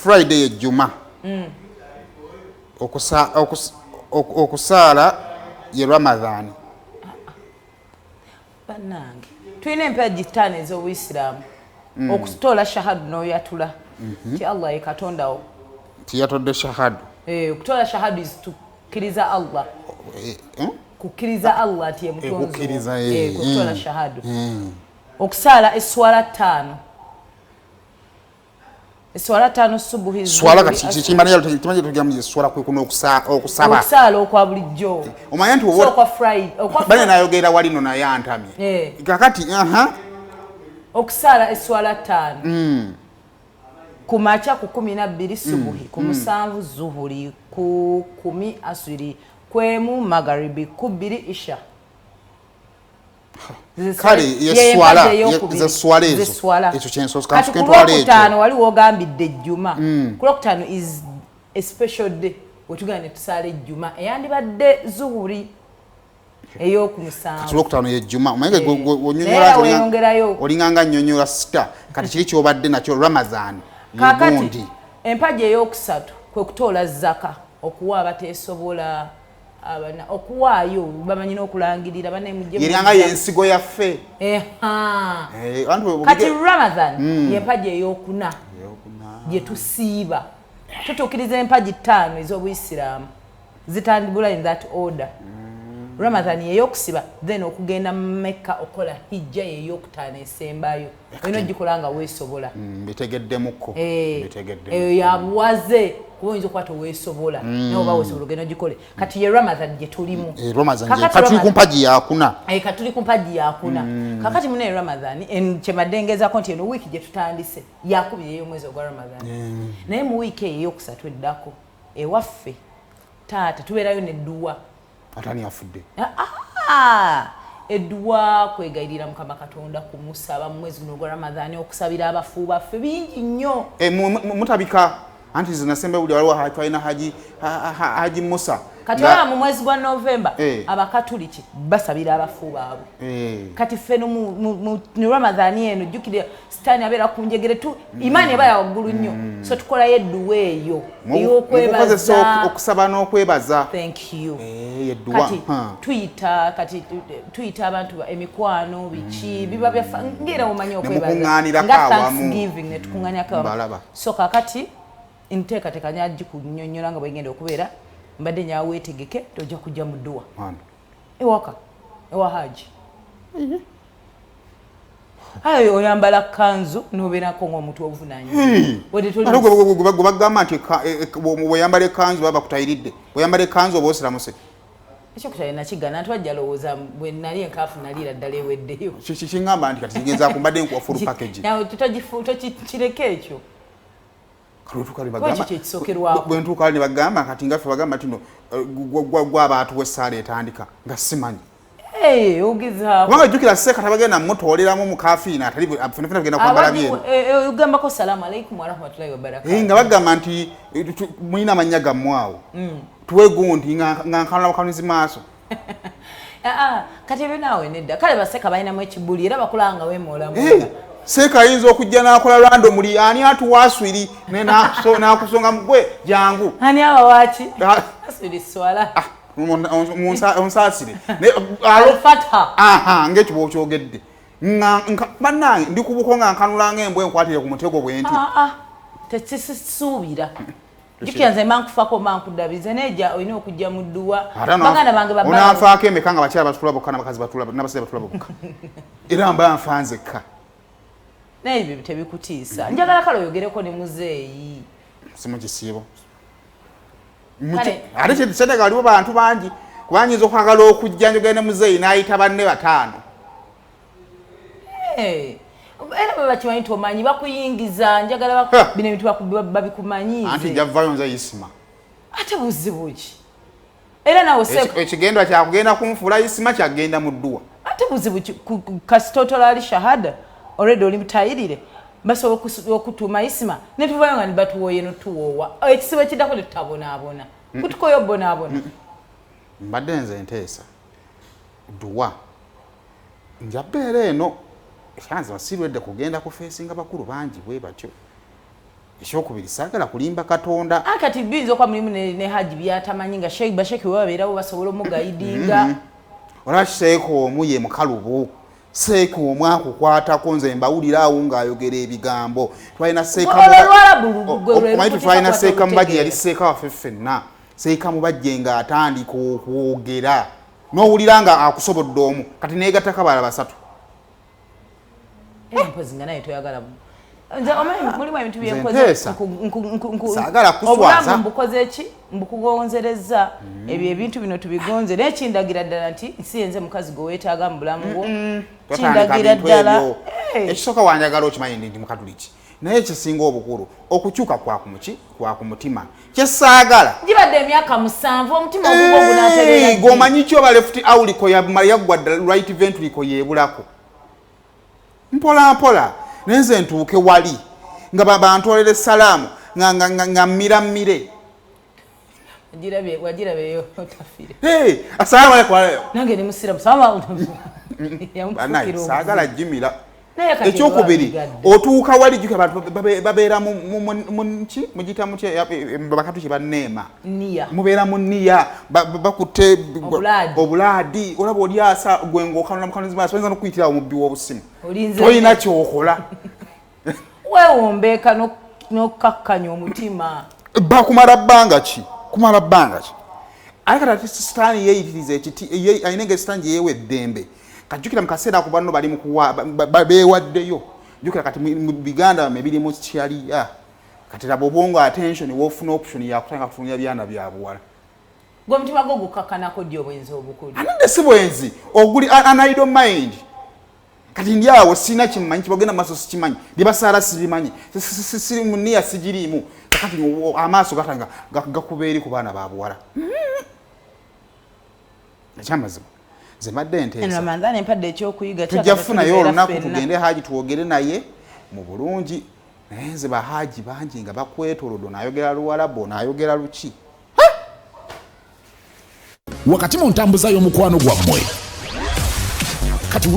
Friday ejjuma okusaala ye Ramadan. Bannange tulina empagi ttaano ez'Obuyisiraamu okutoola shahadu n'oyatula ti Allah ye Katondawo tiyatodde shahadu okutoola shahadu tukkiriza Allah kukkiriza Allah ati ye mutonzi okutoola shahadu okusaala eswala ttaano eswala ttaano subuhi swala kati kimanya tujamu swala kwe kuno okusaba okwa bulijjo omanya nti okwa Friday bane nayogera wali no naye antamye kakati okusaala eswala ttaano ku makya ku 12 subuhi ku 7 zuhuri ku 10 asiri kwemu magharibi ku 2 isha kale yeswala yeswala ekyo kyensoso kati ku Lwokutaano wali wogambidde ejjuma ku Lwokutaano is a special day wetugane tusaala ejjuma eyandibadde zuhuri ey'okumusanvu Lwokutaano yejjuma omanye onyonyola olinganga nnyonnyola sita kati kiri kyobadde nakyo Ramadan kakati empagi ey'okusatu kwe kutoola zaka okuwa abateesobola abana okuwaayo bamanyi n'okulangirira banemujje yeranga yensigo yaffe kati Ramadan y'empagi ey'okuna gye tusiiba tutuukiriza empagi ttaano ez'Obuyisiraamu zitandibula in that order. Ramadan y'eyokusiba then okugenda Mecca okola hijja y'eyokutaano esembayo olina ogikola nga weesobola mbitegeddemukko eyo yabuwaze kuba oyinza okuba teweesobola naye oba weesobola ogenda ogikole kati ye Ramadan gye tulimu katuli ku mpagi yakuna katuli ku mpagi yakuna kakati munaye Ramadan kyemadde ngezaako nti eno wiiki gye tutandise yakubiri ey'omwezi ogwa Ramadan naye mu wiiki eyo eyokusatu eddako ewaffe taata tubeerayo n'edduwa atani afudde edduwa kwegayirira Mukama Katonda kumusaba mu mwezi guno gwa Ramadan okusabira abafu baffe bingi nnyo mutabika anti zinasembe buli waliwo twalina haji Musa kati waba mu mwezi gwa November abakatuliki basabira abafu baabwe kati ffe mu Ramadan eno jjukira sitaani abeera ku njegere tu imaani eba ya waggulu nnyo so tukolayo edduwa eyo ey'okwebaza okusaba n'okwebaza thank you kati tuyita abantu emikwano biki biba byafa ngera omanyi okwebaza nga Thanksgiving ne tukuŋŋaanyako awamu so kakati nteekateeka nyaji kunnyonnyola nga bwegenda okubeera mbadde nyawe weetegeke tojja kujja mu dduwa ewaka ewa haji ayo oyambala kanzu n'obeerako ng'omuntu obuvunaanyizibwa bagamba nti bweyambala ekanzu baba bakutayiridde bweyambala ekanzu oba osiramuse ekyokutali nakigana ntwajja lowooza bwe nali enkaafu naliira ddala eweddeyo kiŋŋamba nti kati kigenza kumbadde nkuwa full package tokireka ekyo bwentuuka ne bagamba kati ngaffe bagamba tino gw'abantu w'essaala etandika nga simanyi kubanga jjukira seekata bagenda mutooleramu mukafiina atali fenefena tugenda kwambala byeru ogambako salaamu alaikum warahmatullahi wabarakatuh nga bagamba nti mulina amannya gammwe awo tuwe gundi nga nkanula bakanuzi maaso kati ebyo naawe nedda kale baseeka balinamu ekibuli era bakulanga weemoola seeka ayinza okujja n'akola lwando muli ani atuwaaswiri n'akusonga mugwe jangu ani abawaaki aswiri swala onsaasire alfatha ng'ekyo bw'okyogedde bannange ndi kubuko nga nkanulanga embwa enkwatire ku mutego bwe nti tekisuubira jukira nze mankufako mankudabize neja olina okujja mu dduwa baganda bange onanfaako emeka nga bakyala batula bokka n'abakazi n'abasajja batula bokka era mba nfanzekka naye ebyo tebikutiisa njagala kale oyogereko ne muzeeyi simu kisiibo ate kyetega waliwo bantu bangi kubanyinza okwagala okujja njogera ne muzeeyi n'ayita banne bataano era bwe bakimanyi tomanyi bakuyingiza njagala bino ebintu babikumanyiize anti njavayo nze isima ate buzibu ki era nawe ekigendwa kyakugenda kunfuula isima kyagenda mu dduwa ate buzibu kasitotola ali shahada already oli mutayirire basobola okutuuma isima ne tuvayo nga nibatuwooye notuwoowa ekisibo ekiddako ne tutabonaabona kutukoyo bonaabona mbadde nze nteesa dduwa njabbeera eno ekyanze basirwedde kugenda ku feesinga bakulu bangi bwe batyo ekyokubiri saagala kulimba Katonda akati binzo kwa mulimu ne haji byatamanyi nga Sheikh Basheki wabeerawo basobola omugayidinga olaba Seeko omu ye mukalubu Seeko omu akukwatako nze mbawulira awo ng'ayogera ebigambo twalina Seeka Mubajje yali Seeka waffe ffenna Seeka Mubajje ng'atandika okwogera n'owulira nga akusobodde omu kati neegattako abala basatu empozi nga naye toyagala nze omanyi mulimu ebintu byenkoze saagala kuswaza obulamu mbukoze ki mbukugonzereza ebyo ebintu bino tubigonze naye kindagira ddala nti nsi yenze mukazi gwe weetaaga mu bulamu bwo kindagira ddala ekisooka wanjagala okimanyi ndi mukatuliki naye ekisinga obukulu okukyuka kwa ku mutima kyesaagala gibadde emyaka 7 omutima ogugwo gunatereera gwomanyi kyoba left auliko yaggwa right ventricle yeebulako mpola mpola nenze ntuuke wali nga bantwalira salaamu nga mmire wagirabeyo otafire assalamu alaikum nange ni musiramu salama saagala jimira ekyokubiri otuuka wali juka abantu babeera mugita bakatu kye banneema mubeera mu nniya bakutte obulaadi olaba oli asa gwenga okanula mukanuzima soyinza nokuyitirawo mubbi w'obusimu tolina kyokola weewombeeka n'okkakkanya omutima bakumala bbanga ki ate kati sitaani yeeyitiriza ekiti ayina esitaani gye yeewa eddembe kajjukira mu kaseera ako banno bali beewaddeyo jjukira kati mu biganda ebirimu kyaliya kati laba obwongo attention woofuna option yakutanga kufunira byana bya buwala gwomutima gwo gukakkanako ddi obwenzi obukulu anadde si bwenzi oguli an idle mind kati ndi awo sina kimanyi kibagenda maaso sikimanyi byebasaala sibimanyi siri mu nniya sigiriimu kakati amaaso gatanga gakubeeri ku baana ba buwala ekyamazima nze mbadde nteesa tujja kufunayo olunaku tugende haji twogere naye mu bulungi naye nze bahaji bangi nga bakwetolodde naayogera Luwarabu onaayogera luki wakati mu ntambuza y'omukwano gwammwe kati